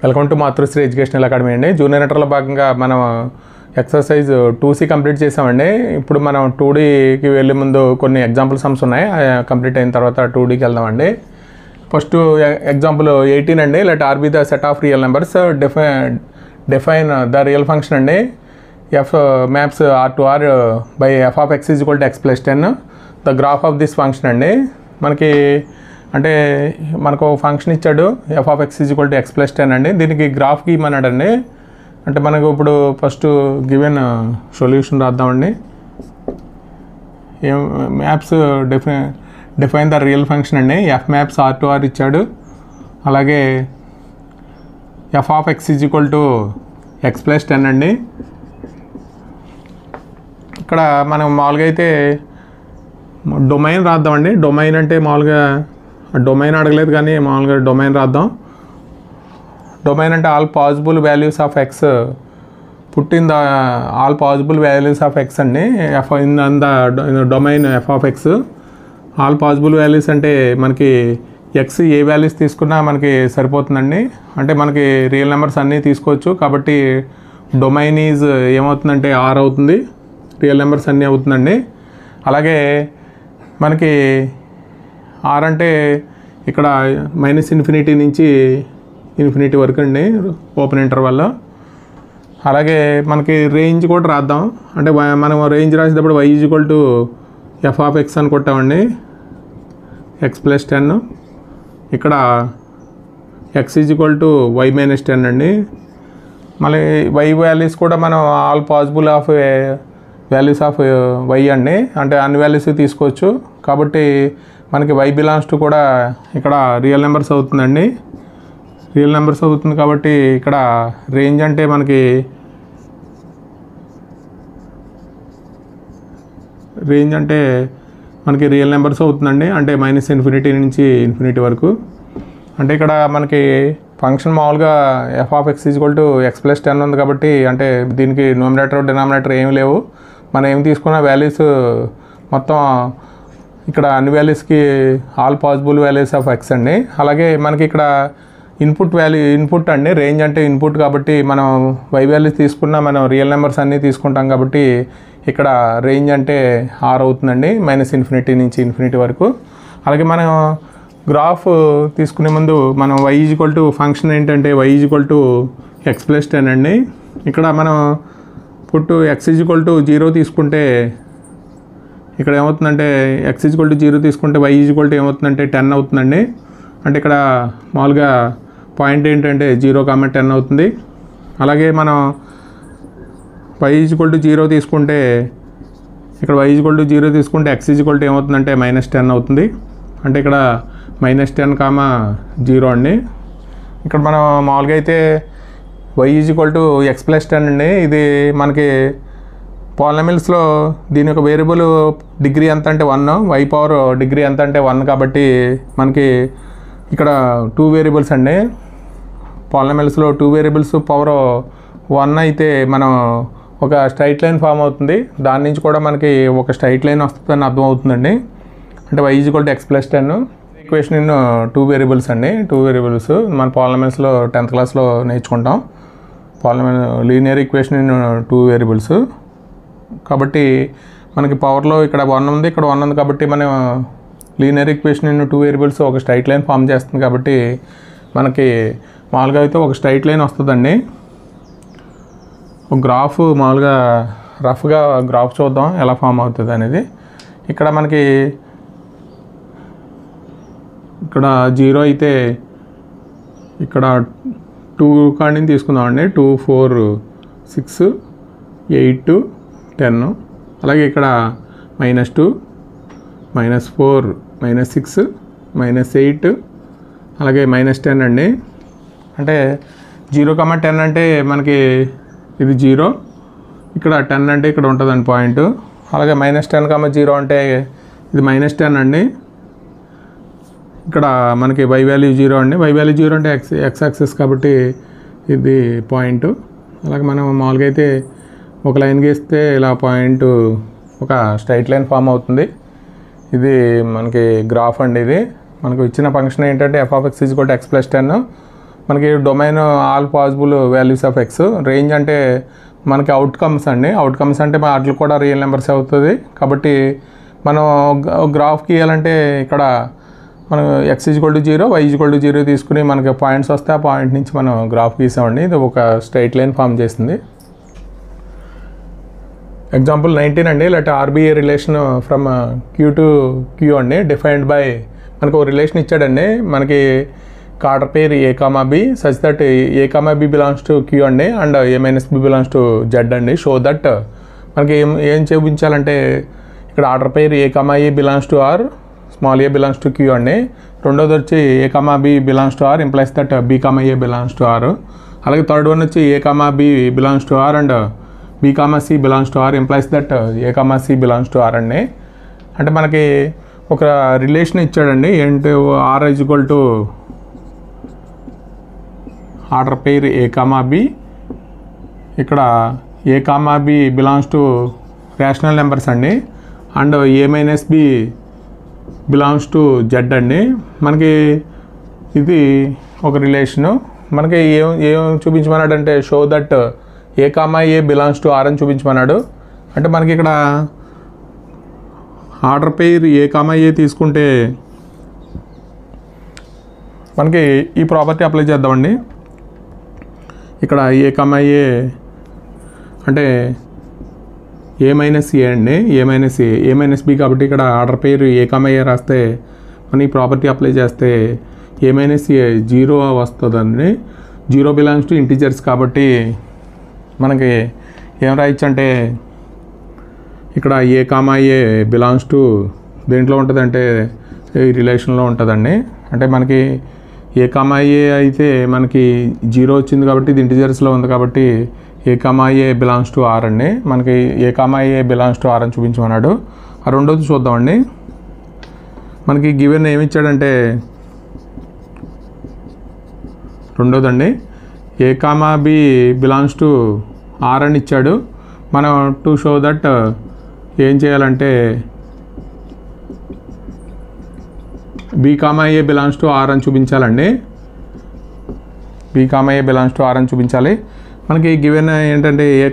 Welcome to Matrusri educational academy అండి. Junior ఇంటర్లో భాగంగా మనం ఎక్సర్సైజ్ 2C కంప్లీట్ చేసామండి. ఇప్పుడు మనం 2Dకి వెళ్ళే ముందు కొన్ని ఎగ్జాంపుల్ సమ్స్ ఉన్నాయి, కంప్లీట్ అయిన తర్వాత 2Dకి వెళ్దామండి. ఫస్ట్ ఎగ్జాంపుల్ 18 అండి. Let R be the set of real numbers, define the real function అండి. F maps R to R by f of x is equal to x plus 10. The graph of this function అండి. మనకు function ఇచ్చాడు, f of x is equal to x plus 10 అండి. దీనికి graph గీయమన్నాడండి. అంటే మనకు ఇప్పుడు ఫస్ట్ గివెన్ సొల్యూషన్ రాద్దామండి. Maps define the real function అండి. F maps R to are ఇచ్చాడు. అలాగే F of x is equal to x plus 10 అండి. ఇక్కడ మనం మామూలుగా అయితే డొమైన్ రాద్దామండి. డొమైన్ అంటే మామూలుగా డొమైన్ అడగలేదు కానీ మామూలుగా డొమైన్ రాద్దాం. డొమైన్ అంటే all possible values of x put in the all possible values of x అండి. F in the domain f of x. All possible values అంటే మనకి ఎక్స్ ఏ వాల్యూస్ తీసుకున్నా మనకి సరిపోతుందండి. అంటే మనకి రియల్ నెంబర్స్ అన్నీ తీసుకోవచ్చు కాబట్టి డొమైన్ ఈజ్ ఏమవుతుందంటే ఆర్ అవుతుంది, రియల్ నెంబర్స్ అన్నీ అవుతుందండి. అలాగే మనకి ఆర్ అంటే ఇక్కడ -∞ నుంచి ఇన్ఫినిటీ వరకు అండి, ఓపెన్ ఇంటర్వల్లో. అలాగే మనకి రేంజ్ కూడా రాద్దాం. అంటే మనం రేంజ్ రాసేటప్పుడు y is equal to F of X అని కొట్టామండి, ఎక్స్ ప్లస్ 10. ఇక్కడ X is equal to y minus 10 అండి. మళ్ళీ y వాల్యూస్ కూడా మనం all possible of values of y అండి, అంటే అన్ని వాల్యూస్ తీసుకోవచ్చు కాబట్టి మనకి y బిలాంగ్స్ టు కూడా ఇక్కడ రియల్ నెంబర్స్ అవుతుందండి. రియల్ నెంబర్స్ అవుతుంది కాబట్టి ఇక్కడ రేంజ్ అంటే మనకి రియల్ నెంబర్స్ అవుతుందండి. అంటే -∞ నుంచి ఇన్ఫినిటీ వరకు. అంటే ఇక్కడ మనకి ఫంక్షన్ మామూలుగా F of x is equal to x plus 10 ఉంది కాబట్టి అంటే దీనికి న్యూమరేటర్ డినామినేటర్ ఏమి లేవు. మనం ఏమి తీసుకున్న వాల్యూస్ మొత్తం ఇక్కడ అన్ని వాల్యూస్కి all possible values of x అండి. అలాగే మనకి ఇక్కడ ఇన్పుట్ అండి. రేంజ్ అంటే ఇన్పుట్ కాబట్టి మనం y వాల్యూస్ తీసుకున్నా మనం రియల్ నెంబర్స్ అన్నీ తీసుకుంటాం కాబట్టి ఇక్కడ రేంజ్ అంటే ఆర్ అవుతుందండి, -∞ నుంచి ఇన్ఫినిటీ వరకు. అలాగే మనం గ్రాఫ్ తీసుకునే ముందు మనం y is equal to function ఏంటంటే y is equal to x plus 10 అండి. ఇక్కడ మనం పుట్టు ఎక్స్ ఈజ్ ఈక్వల్ టు 0 తీసుకుంటే ఇక్కడ ఏమవుతుందంటే ఎక్స్ ఈజ్ ఈక్వల్ టు 0 తీసుకుంటే y ఈజ్ ఈక్వల్ టు ఏమవుతుందంటే 10 అవుతుందండి. అంటే ఇక్కడ మామూలుగా పాయింట్ ఏంటంటే 0, 10 అవుతుంది. అలాగే మనం y ఈజ్ ఈక్వల్ టు 0 తీసుకుంటే ఇక్కడ y ఈజ్ ఈక్వల్ టు 0 తీసుకుంటే ఎక్స్ ఈజ్ ఈక్వల్ టు ఏమవుతుందంటే -10 అవుతుంది. అంటే ఇక్కడ -10, 0 అండి. ఇక్కడ మనం మామూలుగా అయితే y is equal to x plus 10 అండి. ఇది మనకి పాలినామియల్స్లో దీని యొక్క వేరియబుల్ డిగ్రీ ఎంత అంటే 1, y పవర్ డిగ్రీ ఎంత అంటే 1 కాబట్టి మనకి ఇక్కడ 2 వేరియబుల్స్ అండి. పాలినామియల్స్లో 2 వేరియబుల్స్ పవర్ 1 అయితే మనం ఒక స్ట్రైట్ లైన్ ఫామ్ అవుతుంది. దాని నుంచి కూడా మనకి ఒక స్ట్రైట్ లైన్ వస్తుందని అర్థం అవుతుందండి. అంటే y is equal to x plus 10. Equation in 2 variables అండి. 2 వేరియబుల్స్ మన పాలినామియల్స్లో 10th క్లాస్లో నేర్చుకుంటాం. లీనియర్ ఈక్వేషన్ ఇన్ 2 వేరియబుల్స్ కాబట్టి మనకి పవర్లో ఇక్కడ 1 ఉంది, ఇక్కడ 1 ఉంది కాబట్టి మనం లీనియర్ ఈక్వేషన్ ఇన్ 2 వేరియబుల్స్ ఒక స్ట్రైట్ లైన్ ఫామ్ చేస్తుంది కాబట్టి మనకి మామూలుగా అయితే ఒక స్ట్రైట్ లైన్ వస్తుందండి. ఒక గ్రాఫ్ మామూలుగా రఫ్గా గ్రాఫ్ చూద్దాం ఎలా ఫామ్ అవుతుంది అనేది. ఇక్కడ మనకి ఇక్కడ 0 అయితే ఇక్కడ 2 కాడిని తీసుకుందామండి. 2, 4, 6, 8, 10. అలాగే ఇక్కడ -2, -4, -6, -8 అలాగే -10 అండి. అంటే 0, 10 అంటే మనకి ఇది 0, ఇక్కడ 10 అంటే ఇక్కడ ఉంటుందండి పాయింట్. అలాగే -10, 0 అంటే ఇది -10 అండి. ఇక్కడ మనకి y వాల్యూ 0 అండి. y వాల్యూ 0 అంటే ఎక్స్ యాక్సిస్ కాబట్టి ఇది పాయింట్. అలాగే మనం మామూలుగా అయితే ఒక లైన్ గీస్తే ఇలా పాయింట్ ఒక స్ట్రైట్ లైన్ ఫామ్ అవుతుంది. ఇది మనకి గ్రాఫ్ అండి. ఇది మనకు ఇచ్చిన ఫంక్షన్ ఏంటంటే F of x is equal to x plus 10. మనకి domain all possible values of X, range అంటే మనకి అవుట్కమ్స్ అండి. అవుట్కమ్స్ అంటే వాటికి కూడా రియల్ నెంబర్స్ అవుతుంది. కాబట్టి మనం గ్రాఫ్ గీయాలంటే ఇక్కడ మనం x = 0 y = 0 తీసుకుని మనకి పాయింట్స్ వస్తే ఆ పాయింట్ నుంచి మనం గ్రాఫ్ గీసామండి. ఇది ఒక స్ట్రైట్ లైన్ ఫామ్ చేసింది. ఎగ్జాంపుల్ 19 అండి. Let R be a relation from Q to Q అండి, డిఫైన్డ్ బై మనకు ఒక రిలేషన్ ఇచ్చాడండి. మనకి కార్టర్ pair A, B such that A, B belongs to Q అండి and A - B belongs to Z అండి. షో దట్ మనకి ఏం చూపించాలంటే ఇక్కడ order pair A, A belongs to R, small a belongs to Q అండి. రెండోది వచ్చి A, B belongs to R implies that B, A belongs to R. అలాగే third one వచ్చి A, B belongs to R and B, C belongs to R implies that A, C belongs to R అండి. అంటే మనకి ఒక relation ఇచ్చాడండి. ఏంటి R = order pair A, B, ఇక్కడ A, B belongs to rational numbers అండి and A - B belongs to Z అండి. మనకి ఇది ఒక రిలేషను. మనకి ఏం చూపించమన్నాడు అంటే show that A, A belongs to R అని చూపించమన్నాడు. అంటే మనకి ఇక్కడ ఆర్డర్ పేరు A, A తీసుకుంటే మనకి ఈ ప్రాపర్టీ అప్లై చేద్దామండి. ఇక్కడ A, A అంటే A - A అండి, A - B కాబట్టి ఇక్కడ ఆర్డర్ పేరు A, A రాస్తే మనం ఈ ప్రాపర్టీ అప్లై చేస్తే A - A 0 వస్తుందండి. 0 బిలాంగ్స్ టు ఇంటిజర్స్ కాబట్టి మనకి ఏం రాయొచ్చు అంటే ఇక్కడ A, A బిలాంగ్స్ టు దేంట్లో ఉంటుందంటే ఈ రిలేషన్లో ఉంటుందండి. అంటే మనకి A, A అయితే మనకి 0 వచ్చింది కాబట్టి ఇది ఇంటిజర్స్లో ఉంది కాబట్టి A, A belongs to R అండి. మనకి A, A belongs to R అని చూపించమన్నాడు. ఆ రెండోది చూద్దామండి. మనకి గివెన్ ఏమి ఇచ్చాడంటే రెండోదండి A, B belongs to R అని ఇచ్చాడు. మనం టు షో దట్ ఏం చేయాలంటే B, A belongs to R అని చూపించాలండి. B, A belongs to R అని చూపించాలి. మనకి గివెన్ ఏంటంటే A,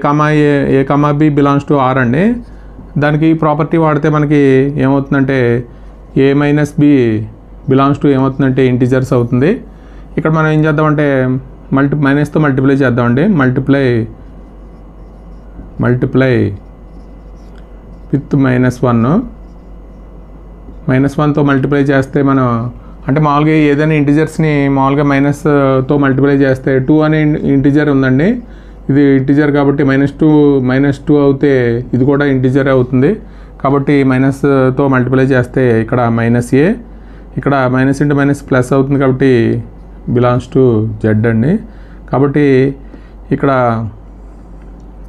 B belongs to R అండి. దానికి ప్రాపర్టీ వాడితే మనకి ఏమవుతుందంటే A - B బిలాంగ్స్ టు ఏమవుతుందంటే ఇంటిజర్స్ అవుతుంది. ఇక్కడ మనం ఏం చేద్దామంటే మైనస్తో మల్టిప్లై చేద్దామండి. మల్టిప్లై విత్ -1తో మల్టిప్లై చేస్తే మనం అంటే మామూలుగా ఏదైనా ఇంటిజర్స్ని మామూలుగా మైనస్తో మల్టిప్లై చేస్తే 2 అనే ఇంటిజర్ ఉందండి. ఇది ఇంటిజర్ కాబట్టి -2 అవుతే ఇది కూడా ఇంటిజర్ అవుతుంది. కాబట్టి మైనస్తో మల్టిప్లై చేస్తే ఇక్కడ -a, ఇక్కడ -× ప్లస్ అవుతుంది కాబట్టి బిలాంగ్స్ టు Z అండి. కాబట్టి ఇక్కడ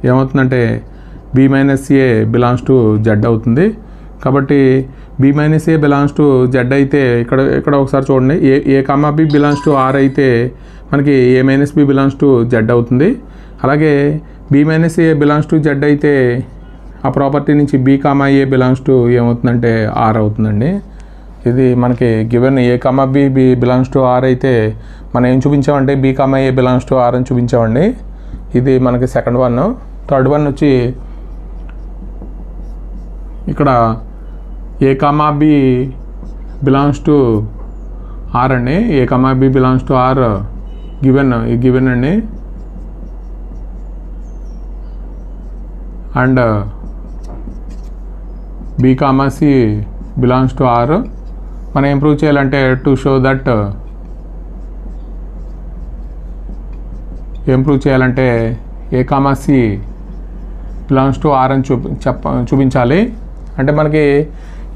ఏమవుతుందంటే B - A belongs to Z అవుతుంది. కాబట్టి B - A belongs to Z అయితే ఇక్కడ ఒకసారి చూడండి. A, B belongs to R అయితే మనకి A - B belongs to Z అవుతుంది. అలాగే B - A belongs to Z అయితే ఆ ప్రాపర్టీ నుంచి B, A బిలాంగ్స్ టు ఏమవుతుందంటే R అవుతుందండి. ఇది మనకి given A, B belongs to R అయితే మనం ఏం చూపించామంటే B, A belongs to R అని చూపించామండి. ఇది మనకి సెకండ్ వన్. థర్డ్ వన్ వచ్చి ఇక్కడ A, B belongs to R అండి. A, B belongs to R given అండి. And B, C belongs to R. మనం ఏం ప్రూవ్ చేయాలంటే to show that A, C belongs to R అని చూపించాలి. అంటే మనకి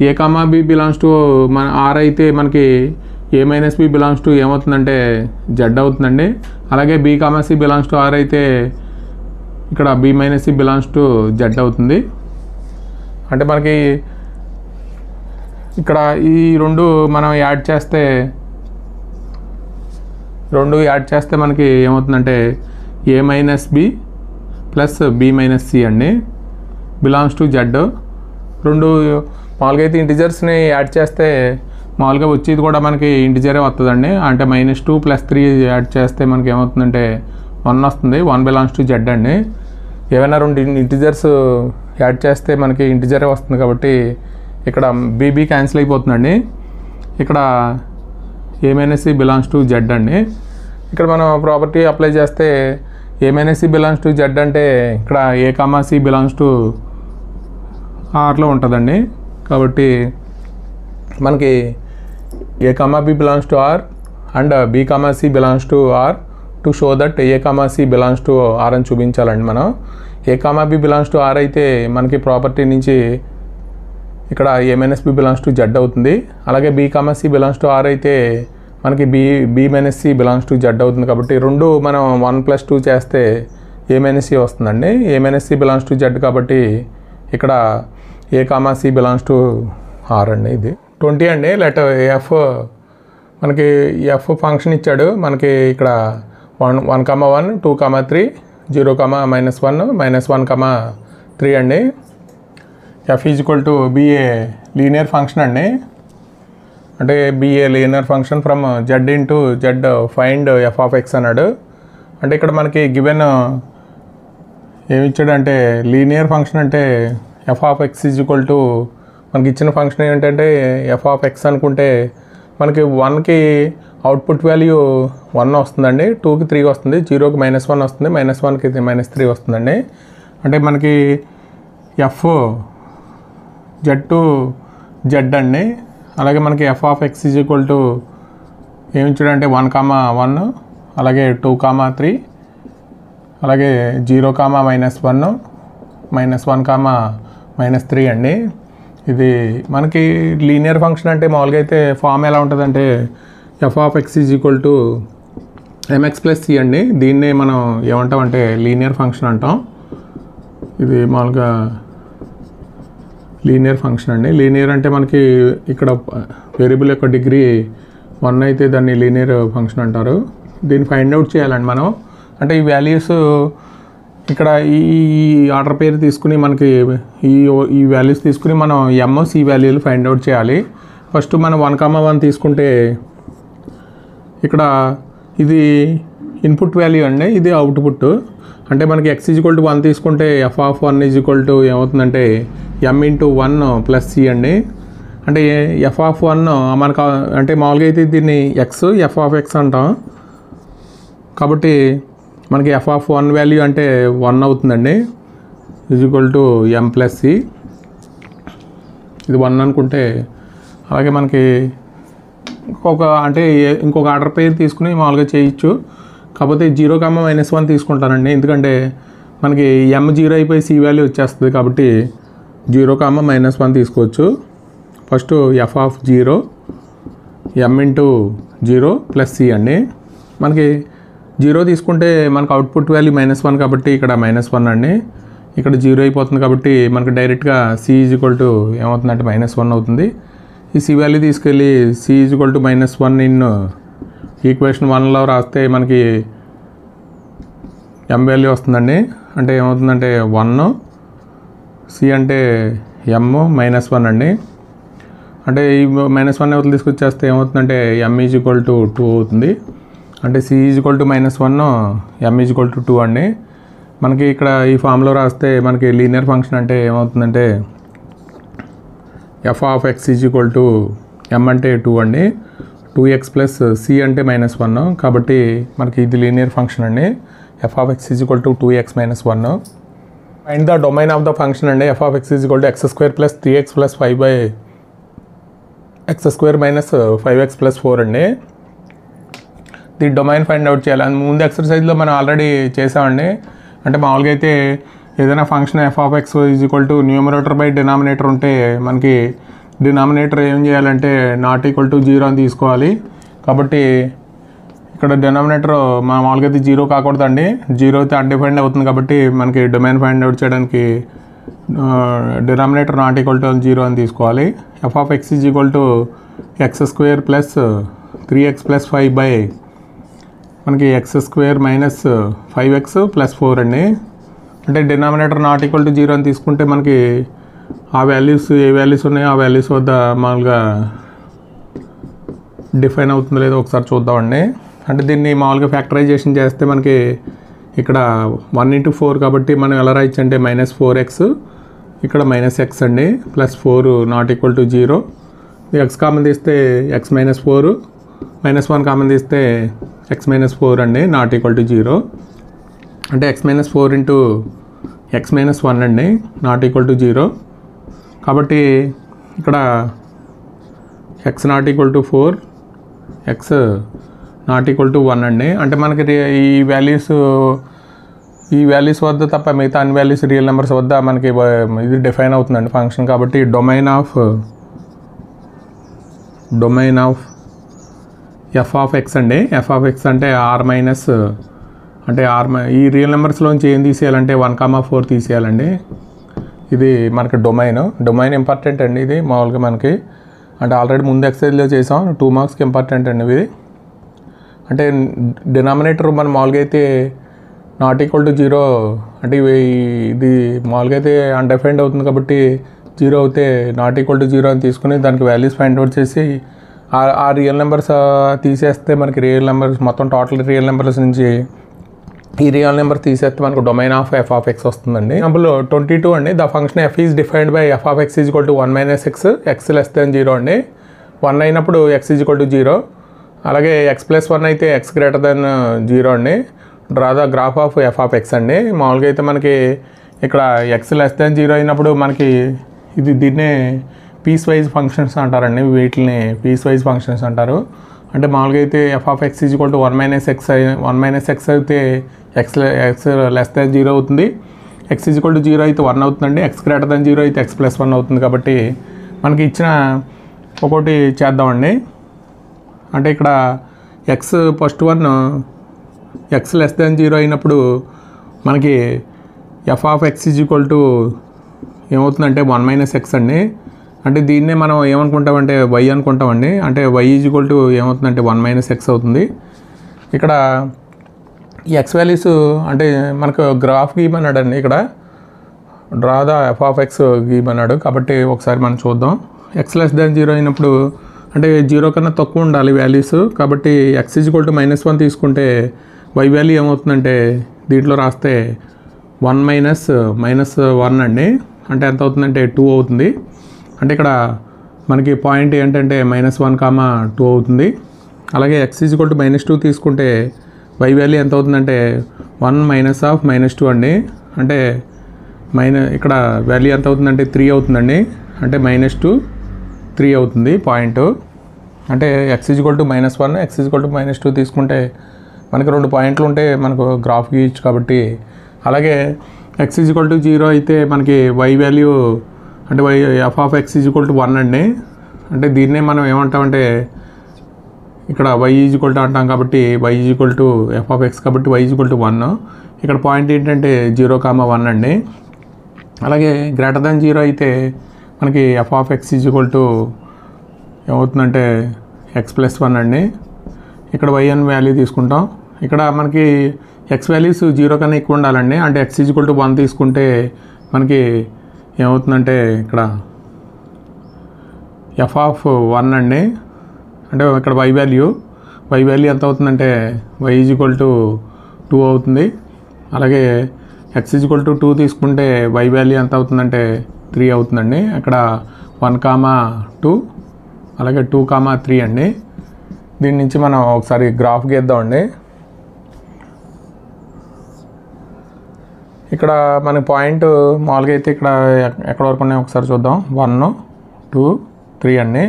A, B బిలాంగ్స్ టు మన R అయితే మనకి A - B బిలాంగ్స్ టు ఏమవుతుందంటే Z అవుతుందండి. అలాగే B, C belongs to R అయితే ఇక్కడ B - C belongs to Z అవుతుంది. అంటే మనకి ఇక్కడ ఈ రెండు మనం యాడ్ చేస్తే మనకి ఏమవుతుందంటే A - B plus B - C అండి బిలాంగ్స్ టు Z. రెండు మామూలుగా అయితే ఇంటిజర్స్ని యాడ్ చేస్తే మామూలుగా వచ్చేది కూడా మనకి ఇంటిజరే వస్తుందండి. అంటే -2 + 3 యాడ్ చేస్తే మనకి ఏమవుతుందంటే 1 వస్తుంది. 1 బిలాంగ్స్ టు జెడ్ అండి. ఏవైనా 2 ఇంటిజర్స్ యాడ్ చేస్తే మనకి ఇంటిజరే వస్తుంది కాబట్టి ఇక్కడ బీబీ క్యాన్సిల్ అయిపోతుందండి. ఇక్కడ A-C బిలాంగ్స్ టు జెడ్ అండి. ఇక్కడ మనం ప్రాపర్టీ అప్లై చేస్తే A-C బిలాంగ్స్ టు జెడ్ అంటే ఇక్కడ A, C బిలాంగ్స్ టు ఆర్లో ఉంటుందండి. కాబట్టి మనకి A, B belongs to R and B, C belongs to R to show that A, C belongs to R అని చూపించాలండి మనం. A, B belongs to R అయితే మనకి ప్రాపర్టీ నుంచి ఇక్కడ A-B బిలాంగ్స్ టు జెడ్ అవుతుంది. అలాగే B, C belongs to R అయితే మనకి B-C బిలాంగ్స్ టు జెడ్ అవుతుంది. కాబట్టి రెండు మనం 1 + 2 చేస్తే A-C వస్తుందండి. A-C బిలాంగ్స్ టు జెడ్ కాబట్టి ఇక్కడ A, C belongs to R అండి. ఇది 20 అండి. లెట్ ఎఫ్ మనకి ఎఫ్ ఫంక్షన్ ఇచ్చాడు. మనకి ఇక్కడ 1, 1, 2, 3, 0, -1, -1, 3 అండి. ఎఫ్ = BA లీనియర్ ఫంక్షన్ అండి. అంటే BA linear function from Z into Z find f(x) అన్నాడు. అంటే ఇక్కడ మనకి గివెన్ ఏమి ఇచ్చాడంటే లీనియర్ ఫంక్షన్ అంటే f(x) మనకి ఇచ్చిన ఫంక్షన్ ఏంటంటే f(x) అనుకుంటే మనకి 1కి అవుట్పుట్ వాల్యూ 1 వస్తుందండి, 2కి 3 వస్తుంది, 0కి -1 వస్తుంది, -1కి -3 వస్తుందండి. అంటే మనకి ఎఫ్ Z టు Z అండి. అలాగే మనకి f(x) ఏమి ఇచ్చాడంటే 1, 1, అలాగే 2, 3, అలాగే 0, -1, -1, -3 అండి. ఇది మనకి లీనియర్ ఫంక్షన్ అంటే మామూలుగా అయితే ఫామ్ ఎలా ఉంటుందంటే f(x) mx + c అండి. దీన్నే మనం ఏమంటామంటే లీనియర్ ఫంక్షన్ అంటాం. ఇది మామూలుగా లీనియర్ ఫంక్షన్ అండి. లీనియర్ అంటే మనకి ఇక్కడ వేరియబుల్ యొక్క డిగ్రీ 1 అయితే దాన్ని లీనియర్ ఫంక్షన్ అంటారు. దీన్ని ఫైండ్ అవుట్ చేయాలండి మనం. అంటే ఈ వాల్యూస్ ఇక్కడ ఈ ఆర్డర్ పేరు తీసుకుని మనకి ఈ వాల్యూస్ తీసుకుని మనం M-C వాల్యూలు ఫైండ్ అవుట్ చేయాలి. ఫస్ట్ మనం 1, 1 తీసుకుంటే ఇక్కడ ఇది ఇన్పుట్ వాల్యూ అండి, ఇది అవుట్పుట్. అంటే మనకి x = 1 తీసుకుంటే f(1) ఏమవుతుందంటే M(1 + c) అండి. అంటే f(1) మనకు అంటే మామూలుగా అయితే దీన్ని f(x) అంటాం. కాబట్టి మనకి f(1) వాల్యూ అంటే 1 అవుతుందండి, M + c. ఇది 1 అనుకుంటే అలాగే మనకి ఇంకొక ఆర్డర్ పేరు తీసుకుని మామూలుగా చేయొచ్చు. కాకపోతే 0, -1 తీసుకుంటానండి. ఎందుకంటే మనకి M 0 అయిపోయి C వాల్యూ వచ్చేస్తుంది కాబట్టి 0, -1 తీసుకోవచ్చు. ఫస్ట్ f(0) M(0 + c) అండి. మనకి 0 తీసుకుంటే మనకు అవుట్పుట్ వాల్యూ -1 కాబట్టి ఇక్కడ -1 అండి. ఇక్కడ 0 అయిపోతుంది కాబట్టి మనకు డైరెక్ట్గా C ఏమవుతుందంటే -1 అవుతుంది. ఈ C వాల్యూ తీసుకెళ్ళి C -1 ఇన్ ఈక్వేషన్ 1లో రాస్తే మనకి M వాల్యూ వస్తుందండి. అంటే ఏమవుతుందంటే 1, C అంటే M -1 అండి. అంటే ఈ -1 అవతల తీసుకొచ్చేస్తే ఏమవుతుందంటే M = 2 అవుతుంది. అంటే C = -1, M = 2 అండి. మనకి ఇక్కడ ఈ ఫామ్లో రాస్తే మనకి లీనియర్ ఫంక్షన్ అంటే ఏమవుతుందంటే f(x) M అంటే 2 అండి, 2x + c అంటే -1. కాబట్టి మనకి ఇది లీనియర్ ఫంక్షన్ అండి. f(x) 2x - 1. Find the domain of the function అండి. f(x) x² + 3x + 5x² - 5x + 4 అండి. ది డొమైన్ ఫైండ్ అవుట్ చేయాలి. ముందు ఎక్సర్సైజ్లో మనం ఆల్రెడీ చేసామండి. అంటే మామూలుగా అయితే ఏదైనా function f(x) numerator by denominator ఉంటే మనకి డినామినేటర్ ఏం చేయాలంటే ≠ 0 అని తీసుకోవాలి. కాబట్టి ఇక్కడ డినామినేటర్ మామూలుగా అయితే 0 కాకూడదండి. 0 అయితే అన్డిఫైన్డ్ అవుతుంది. కాబట్టి మనకి డొమైన్ ఫైండ్ అవుట్ చేయడానికి డినామినేటర్ ≠ 0 అని తీసుకోవాలి. f(x) x² + 3x + 5 మనకి x² - 5x + 4 అండి. అంటే డినామినేటర్ ≠ 0 అని తీసుకుంటే మనకి ఆ వాల్యూస్ ఏ వాల్యూస్ ఉన్నాయో ఆ వాల్యూస్ వద్ద మామూలుగా డిఫైన్ అవుతుందో లేదో ఒకసారి చూద్దామండి. అంటే దీన్ని మామూలుగా ఫ్యాక్టరైజేషన్ చేస్తే మనకి ఇక్కడ 1 × 4 కాబట్టి మనం ఎలా రాయొచ్చు అంటే -4x ఇక్కడ -x అండి +4 ≠ 0. x కామన్ తీస్తే x - 4 -1 కామన్ తీస్తే x - 4 అండి ≠ 0. అంటే x - 4 × x - 1 అండి ≠ 0. కాబట్టి ఇక్కడ x ≠ 4 x ≠ 1 అండి. అంటే మనకి ఈ వాల్యూస్ వద్ద తప్ప మిగతా అన్ని వాల్యూస్ రియల్ నెంబర్స్ వద్ద మనకి ఇది డిఫైన్ అవుతుందండి ఫంక్షన్. కాబట్టి డొమైన్ ఆఫ్ f(x) అండి. f(x) అంటే r మైనస్ అంటే ఈ రియల్ నెంబర్స్లోంచి ఏం తీసేయాలంటే 1, 4 తీసేయాలండి. ఇది మనకి డొమైన్ ఇంపార్టెంట్ అండి. ఇది మామూలుగా మనకి అంటే ఆల్రెడీ ముందు ఎక్సైజ్లో చేసాం 2 మార్క్స్కి ఇంపార్టెంట్ అండి ఇది. అంటే డినామినేటర్ మన మామూలుగా అయితే ≠ 0 అంటే ఇది మామూలుగా అయితే అన్డిఫైన్డ్ అవుతుంది కాబట్టి 0 అయితే ≠ 0 అని తీసుకుని దానికి వాల్యూస్ ఫైండ్ అవుట్ చేసి ఆ రియల్ నెంబర్స్ తీసేస్తే మనకి రియల్ నెంబర్స్ మొత్తం టోటల్ రియల్ నెంబర్స్ నుంచి ఈ రియల్ నెంబర్ తీసేస్తే మనకు డొమైన్ ఆఫ్ f(x) వస్తుందండి. ఎగ్జాంపుల్ 22 అండి. The function f is defined by f(x) = 1 - x x < 0 అండి. 1 అయినప్పుడు x = 0. అలాగే x + 1 అయితే x < 0 అండి. Draw the graph of f(x) అండి. మామూలుగా అయితే మనకి ఇక్కడ x < 0 అయినప్పుడు మనకి దీన్నే పీస్ వైజ్ ఫంక్షన్స్ అంటారండి. వీటిని పీస్ వైజ్ ఫంక్షన్స్ అంటారు. అంటే మామూలుగా అయితే f(x) = 1 - x అయితే x < 0 అవుతుంది. x = 0 అయితే 1 అవుతుందండి. x < 0 అయితే x + 1 అవుతుంది. కాబట్టి మనకి ఇచ్చిన ఒకటి చేద్దామండి. అంటే ఇక్కడ ఫస్ట్ వన్ x < 0 అయినప్పుడు మనకి f(x) ఏమవుతుందంటే 1 - x అండి. అంటే దీన్నే మనం ఏమనుకుంటామంటే y అనుకుంటామండి. అంటే y ఏమవుతుందంటే 1 - x అవుతుంది. ఇక్కడ ఈ x వాల్యూస్ అంటే మనకు గ్రాఫ్ గీయమన్నాడండి. ఇక్కడ డ్రా ద f(x) గీయమన్నాడు. కాబట్టి ఒకసారి మనం చూద్దాం. x < 0 అయినప్పుడు అంటే 0 కన్నా తక్కువ ఉండాలి వాల్యూస్. కాబట్టి x -1 తీసుకుంటే y వాల్యూ ఏమవుతుందంటే దీంట్లో రాస్తే 1 - 1 అండి. అంటే ఎంత అవుతుందంటే 2 అవుతుంది. అంటే ఇక్కడ మనకి పాయింట్ ఏంటంటే -1, 2 అవుతుంది. అలాగే x -2 తీసుకుంటే y వాల్యూ ఎంత అవుతుందంటే 1 - -2 అండి. అంటే ఇక్కడ వాల్యూ ఎంత అవుతుందంటే 3 అవుతుందండి. అంటే -2 3 అవుతుంది పాయింట్. అంటే x -1 x -2 తీసుకుంటే మనకి 2 పాయింట్లు ఉంటే మనకు గ్రాఫ్ గీయచ్చు. కాబట్టి అలాగే x 0 అయితే మనకి y వాల్యూ అంటే f(x) = 1 అండి. అంటే దీన్నే మనం ఏమంటామంటే ఇక్కడ y అంటాం. కాబట్టి y f(x) కాబట్టి y 1. ఇక్కడ పాయింట్ ఏంటంటే 0, 1 అండి. అలాగే > 0 అయితే మనకి f(x) ఏమవుతుందంటే x + 1 అండి. ఇక్కడ y అని వాల్యూ తీసుకుంటాం. ఇక్కడ మనకి x వాల్యూస్ 0 కన్నా ఎక్కువ ఉండాలండి. అంటే x 1 తీసుకుంటే మనకి ఏమవుతుందంటే ఇక్కడ f(1) అండి. అంటే ఇక్కడ y వాల్యూ ఎంత అవుతుందంటే y 2 అవుతుంది. అలాగే x 2 తీసుకుంటే y వాల్యూ ఎంత అవుతుందంటే 3 అవుతుందండి. అక్కడ 1, 2 అలాగే 2, 3 అండి. దీని నుంచి మనం ఒకసారి గ్రాఫ్ గీద్దామండి. ఇక్కడ మన పాయింట్ మామూలుగా అయితే ఇక్కడ ఎక్కడ వరకు ఉన్నాయో ఒకసారి చూద్దాం. 1, 2, 3 అండి.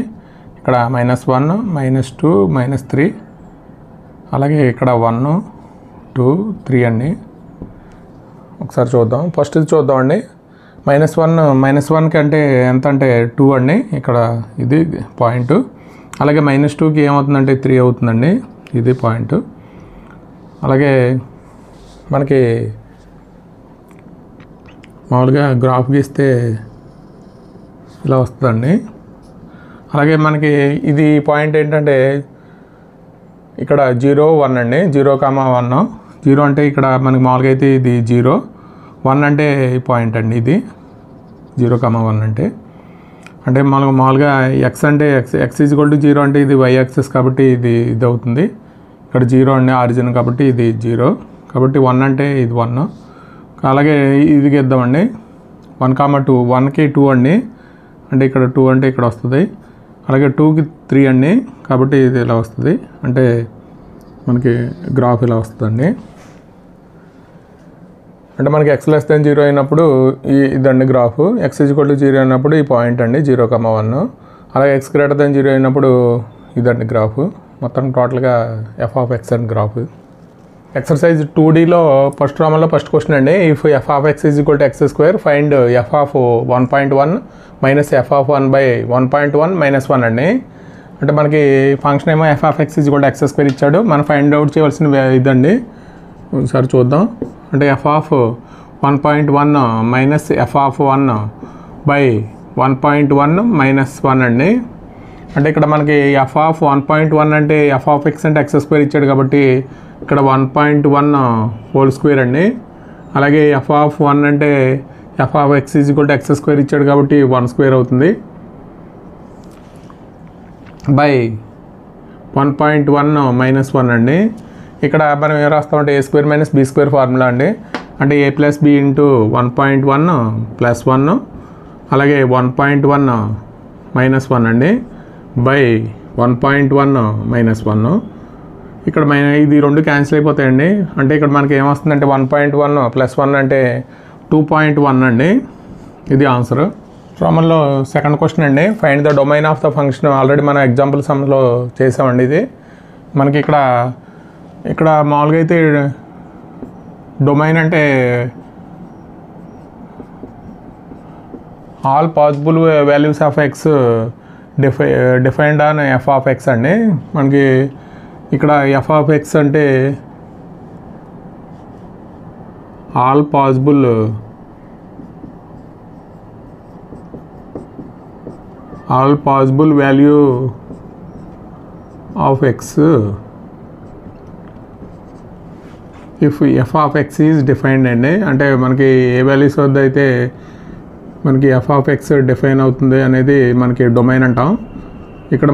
ఇక్కడ -1 -2 -3 అలాగే ఇక్కడ 1, 2, 3 అండి. ఒకసారి చూద్దాం. ఫస్ట్ చూద్దామండి. -1 అంటే ఎంత అంటే 2 అండి. ఇక్కడ ఇది పాయింట్. అలాగే -2కి ఏమవుతుందంటే 3 అవుతుందండి. ఇది పాయింట్. అలాగే మనకి మామూలుగా గ్రాఫ్ గీస్తే ఇలా వస్తుందండి. అలాగే మనకి ఇది పాయింట్ ఏంటంటే ఇక్కడ 0, 1 అండి. 0, 1 0 అంటే ఇక్కడ మనకి మామూలుగా అయితే ఇది 0, 1 అంటే ఈ పాయింట్ అండి. ఇది 0, 1 అంటే అంటే మామూలుగా ఎక్స్ అంటే ఎక్స్ ఈజ్ ఈక్వల్ టు 0 అంటే ఇది y యాక్సిస్ కాబట్టి ఇది అవుతుంది. ఇక్కడ 0 అండి ఆరిజిన్ కాబట్టి ఇది 0 కాబట్టి 1 అంటే ఇది 1. అలాగే ఇది గీద్దామండి 1,2 1కి 2 అండి అంటే ఇక్కడ 2 అంటే ఇక్కడ వస్తుంది. అలాగే 2కి 3 అండి కాబట్టి ఇది ఇలా వస్తుంది. అంటే మనకి గ్రాఫ్ ఇలా వస్తుందండి. అంటే మనకి x 0 అయినప్పుడు ఇదండి గ్రాఫ్, x = 0 అయినప్పుడు ఈ పాయింట్ అండి 0,1. అలాగే x 0 అయినప్పుడు ఇదండి గ్రాఫ్. మొత్తం టోటల్గా f(x) అండ్ గ్రాఫ్. ఎక్సర్సైజ్ 2Dలో ఫస్ట్ రామన్లో ఫస్ట్ క్వశ్చన్ అండి. If f(x) = x² find f(1.1 - f(1/1.1 - 1) అండి. అంటే మనకి ఫంక్షన్ ఏమో f(x) = x² ఇచ్చాడు. మనం ఫైండ్ అవుట్ చేయవలసిన ఇదండి. ఒకసారి చూద్దాం. అంటే f(1.1 - f(1/1.1 - 1) అండి. అంటే ఇక్కడ మనకి f(1.1) అంటే f(x) అంటే x² ఇచ్చాడు కాబట్టి ఇక్కడ 1.1 హోల్ స్క్వేర్ అండి. అలాగే f(1) అంటే f(x) = x² ఇచ్చాడు కాబట్టి 1² అవుతుంది బై 1.1 - 1 అండి. ఇక్కడ మనం ఏం రాస్తామంటే a² - b² ఫార్ములా అండి. అంటే a + b × 1.1 + 1 అలాగే 1.1 - 1 అండి బై 1.1 - 1. ఇక్కడ ఇది రెండు క్యాన్సిల్ అయిపోతాయండి. అంటే ఇక్కడ మనకి ఏమొస్తుందంటే 1.1 + 1 అంటే 2.1 అండి. ఇది ఆన్సర్. రామన్లో సెకండ్ క్వశ్చన్ అండి. Find the domain of the function. Already మనం ఎగ్జాంపుల్ సమ్లో చేసామండి. ఇది మనకి ఇక్కడ మామూలుగా అయితే డొమైన్ అంటే all possible values of X defined on f(x) అండి. మనకి ఇక్కడ f(x) అంటే all possible value of X if f(x) is defined అండి. అంటే మనకి ఏ వాల్యూస్ వద్ద అయితే మనకి f(x) డిఫైన్ అవుతుంది అనేది మనకి డొమైన్ అంటాం. ఇక్కడ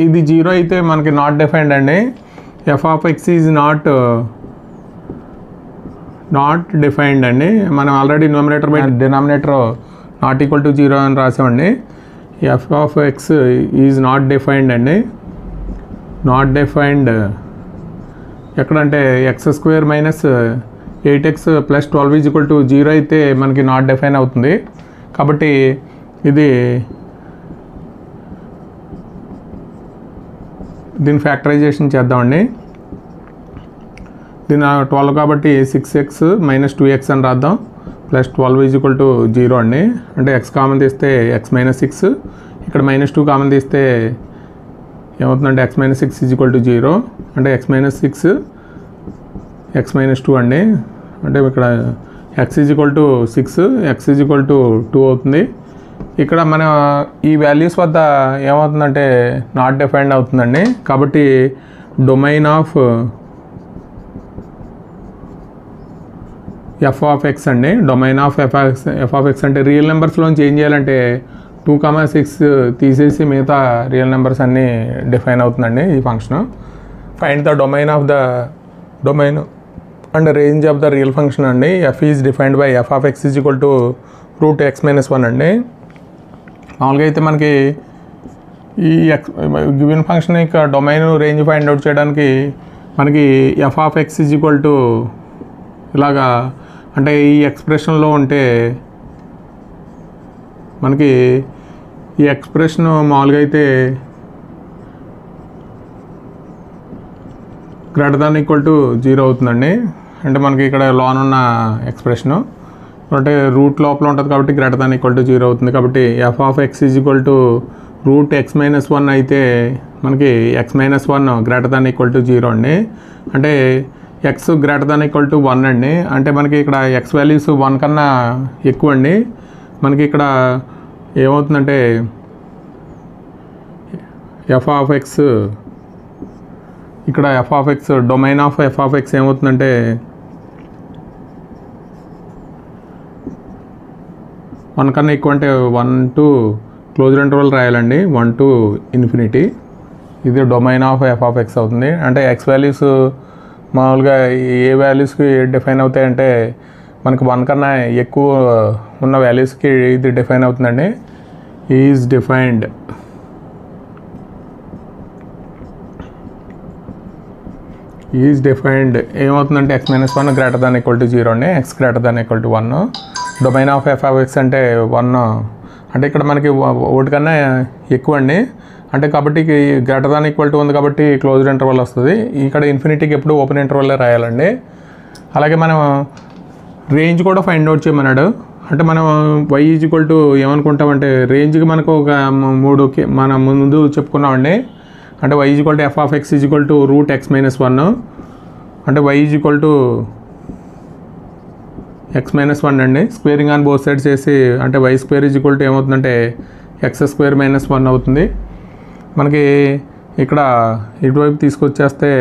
ఇది 0 అయితే మనకి నాట్ డిఫైన్డ్ అండి. f(x) ఈజ్ నాట్ డిఫైన్డ్ అండి. మనం already numerator by denominator not equal to 0 అని రాసామండి. f(x) ఈజ్ నాట్ డిఫైన్డ్ అండి. నాట్ డిఫైన్డ్ ఎక్కడంటే x² - 8x + 12 = 0 అయితే మనకి నాట్ డిఫైన్ అవుతుంది. కాబట్టి దీని ఫ్యాక్టరైజేషన్ చేద్దామండి. దీని 12 కాబట్టి 6x - 2x అని రాద్దాం + 12 = 0 అండి. అంటే x కామన్ తీస్తే x - 6, ఇక్కడ -2 కామన్ తీస్తే ఏమవుతుందంటే x - 6 = 0. అంటే x - 6 x - 2 అండి. అంటే ఇక్కడ x = 6 x = 2 అవుతుంది. ఇక్కడ మన ఈ వాల్యూస్ వద్ద ఏమవుతుందంటే నాట్ డిఫైన్డ్ అవుతుందండి. కాబట్టి డొమైన్ ఆఫ్ f(x) అండి. డొమైన్ ఆఫ్ f(x) అంటే రియల్ నెంబర్స్లోంచి ఏం చేయాలంటే 2, 6 తీసేసి మిగతా రియల్ నెంబర్స్ అన్నీ డిఫైన్ అవుతుందండి ఈ function. Find the domain of the domain and range of the real function అండి. f is defined by f(x) = √x - 1 అండి. మామూలుగా అయితే మనకి ఈ గివెన్ ఫంక్షన్ యొక్క డొమైన్ రేంజ్ ఫైండ్ అవుట్ చేయడానికి మనకి f(x) ఇలాగా అంటే ఈ ఎక్స్ప్రెషన్లో ఉంటే మనకి ఈ ఎక్స్ప్రెషన్ మామూలుగా అయితే >= 0 అవుతుందండి. అంటే మనకి ఇక్కడ లోన్ ఉన్న ఎక్స్ప్రెషను అంటే రూట్ లోపల ఉంటుంది కాబట్టి >= 0 అవుతుంది. కాబట్టి f(x) = √x - 1 అయితే మనకి x - 1 >= 0 అండి. అంటే x > 1 అండి. అంటే మనకి ఇక్కడ x వాల్యూస్ 1 కన్నా ఎక్కువ అండి. మనకి ఇక్కడ ఏమవుతుందంటే f(x) ఇక్కడ f(x) డొమైన్ ఆఫ్ f(x) ఏమవుతుందంటే 1 కన్నా ఎక్కువ అంటే 1 to క్లోజ్డ్ ఇంటర్వల్ రాయాలండి, 1 to ఇన్ఫినిటీ. ఇది domain of f of x అవుతుంది. అంటే ఎక్స్ వాల్యూస్ మామూలుగా ఏ వాల్యూస్కి డిఫైన్ అవుతాయంటే మనకు 1 కన్నా ఎక్కువ ఉన్న వాల్యూస్కి ఇది డిఫైన్ అవుతుందండి. ఈజ్ డిఫైన్డ్ ఏమవుతుందంటే x - 1 greater than equal to 0 అండి, x greater than equal to 1. Domain of f of x అంటే 1 అంటే ఇక్కడ మనకి 1 కన్నా ఎక్కువ అండి. అంటే కాబట్టి గ్రేటర్ దాన్ ఈక్వల్ టు ఉంది కాబట్టి క్లోజ్డ్ ఇంటర్వల్ వస్తుంది. ఇక్కడ ఇన్ఫినిటీకి ఎప్పుడు ఓపెన్ ఇంటర్వల్లే రాయాలండి. అలాగే మనం రేంజ్ కూడా ఫైండ్ అవుట్ చేయమన్నాడు. అంటే మనం y ఈక్వల్ టు ఏమనుకుంటామంటే రేంజ్కి మనకు ఒక 3 మనం ముందు చెప్పుకున్నామండి. అంటే y equal to F of X equal to root x - 1. అంటే y ఈక్వల్ టు x - 1 అండి. స్క్వేరింగ్ ఆన్ బోత్ సైడ్స్ చేసి అంటే y స్క్వేర్ ఈక్వల్ టు ఏమవుతుందంటే x స్క్వేర్ - 1 అవుతుంది. మనకి ఇక్కడ ఇటువైపు తీసుకొచ్చేస్తే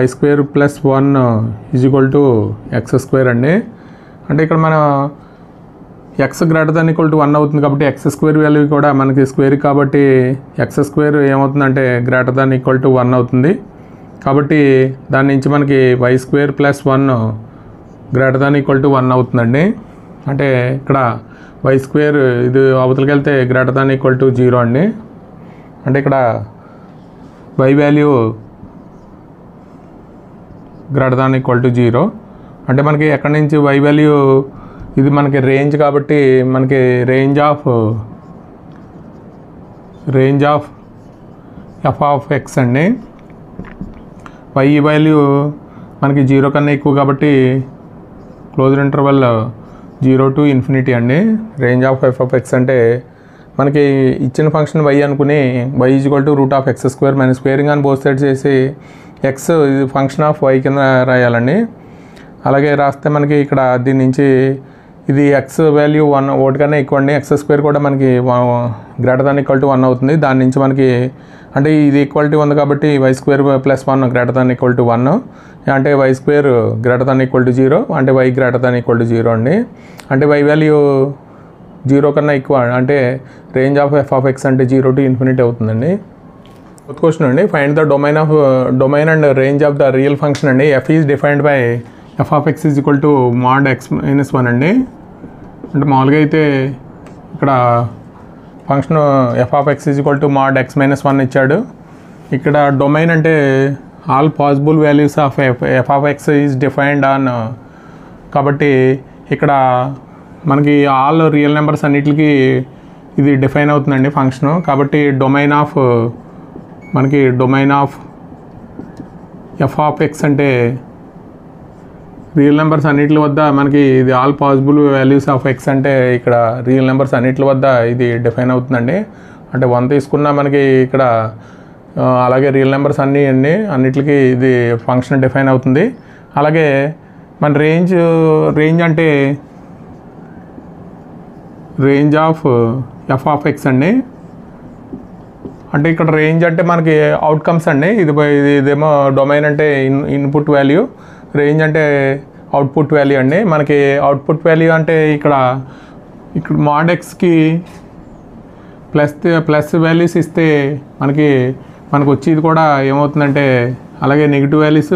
y square plus 1 equal to x square అండి. అంటే ఇక్కడ మనం x greater than equal to 1 అవుతుంది కాబట్టి x స్క్వేర్ వాల్యూ కూడా మనకి స్క్వేర్ కాబట్టి x స్క్వేర్ ఏమవుతుందంటే గ్రేటర్ దాన్ ఈక్వల్ టు 1 అవుతుంది. కాబట్టి దాని నుంచి మనకి y square plus 1 greater than equal to 1 అవుతుందండి. అంటే ఇక్కడ y స్క్వేర్ ఇది అవతలకి వెళ్తే గ్రేటర్ దాన్ ఈక్వల్ టు 0 అండి. అంటే ఇక్కడ y value greater than equal to 0. అంటే మనకి ఎక్కడి నుంచి y వాల్యూ ఇది మనకి రేంజ్ కాబట్టి మనకి range of f of x అండి. y వాల్యూ మనకి 0 కన్నా ఎక్కువ కాబట్టి క్లోజ్డ్ ఇంటర్వల్ 0 to ఇన్ఫినిటీ అండి. Range of f of x అంటే మనకి ఇచ్చిన ఫంక్షన్ y అనుకుని y equal to root of x square minus squaring on both sides చేసి x ఇది ఫంక్షన్ ఆఫ్ y కింద రాయాలండి. అలాగే రాస్తే మనకి ఇక్కడ దీని నుంచి ఇది x వాల్యూ 1 కన్నా ఎక్కువ అండి. x స్క్వేర్ కూడా మనకి గ్రేటర్ దాన్ ఈక్వల్ టు 1 అవుతుంది. దాని నుంచి మనకి అంటే ఇది ఈక్వాలిటీ ఉంది కాబట్టి y square plus 1 greater than equal to 1 అంటే y square greater than equal to 0 అంటే y greater than equal to 0 అండి. అంటే y వాల్యూ 0 కన్నా ఎక్కువ అంటే range of f of x అంటే 0 to ఇన్ఫినిటీ అవుతుందండి. కొత్త క్వశ్చన్ అండి, find the domain and range of the real function అండి. F is defined by f of x is equal to mod x - 1 అండి. అంటే మామూలుగా అయితే ఇక్కడ function F of x is equal to mod x - 1 ఇచ్చాడు. ఇక్కడ domain అంటే all possible values of f of x is defined on కాబట్టి ఇక్కడ మనకి ఆల్ రియల్ నెంబర్స్ అన్నిటికి ఇది డిఫైన్ అవుతుందండి ఫంక్షను. కాబట్టి domain of f of x అంటే రియల్ నెంబర్స్ అన్నిటి వద్ద మనకి ఇది all possible values of x అంటే ఇక్కడ రియల్ నెంబర్స్ అన్నిటి వద్ద ఇది డిఫైన్ అవుతుందండి. అంటే 1 తీసుకున్నా మనకి ఇక్కడ అలాగే రియల్ నెంబర్స్ అన్నిటికి ఇది ఫంక్షన్ డిఫైన్ అవుతుంది. అలాగే మన రేంజ్ అంటే range of f of x అండి. అంటే ఇక్కడ రేంజ్ అంటే మనకి అవుట్కమ్స్ అండి. ఇదేమో డొమైన్ అంటే ఇన్పుట్ వాల్యూ, రేంజ్ అంటే అవుట్పుట్ వాల్యూ అండి. మనకి అవుట్పుట్ వాల్యూ అంటే ఇక్కడ mod xకి ప్లస్ వాల్యూస్ ఇస్తే మనకి వచ్చేది కూడా ఏమవుతుందంటే అలాగే నెగిటివ్ వాల్యూస్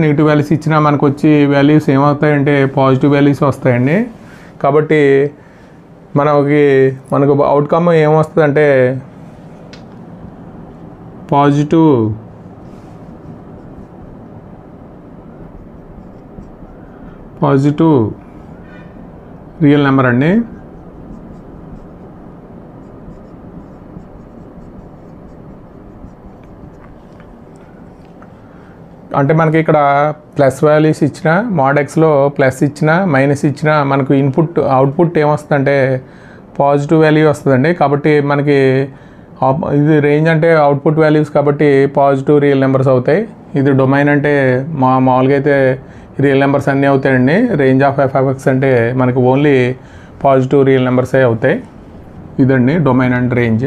నెగిటివ్ వాల్యూస్ ఇచ్చినా మనకు వచ్చి వాల్యూస్ ఏమవుతాయంటే పాజిటివ్ వాల్యూస్ వస్తాయండి. కాబట్టి మనకు అవుట్కమ్ ఏమొస్తుందంటే పాజిటివ్ రియల్ నెంబర్ అండి. అంటే మనకి ఇక్కడ ప్లస్ వాల్యూస్ ఇచ్చిన mod xలో ప్లస్ ఇచ్చిన మైనస్ ఇచ్చిన మనకు అవుట్పుట్ ఏమొస్తుందంటే పాజిటివ్ వాల్యూ వస్తుందండి. కాబట్టి మనకి ఇది రేంజ్ అంటే అవుట్పుట్ వాల్యూస్ కాబట్టి పాజిటివ్ రియల్ నెంబర్స్ అవుతాయి. ఇది డొమైన్ అంటే మామూలుగా అయితే రియల్ నెంబర్స్ అన్నీ అవుతాయండి. Range of f of x అంటే మనకి ఓన్లీ పాజిటివ్ రియల్ నెంబర్సే అవుతాయి. ఇదండి డొమైన్ అండ్ రేంజ్.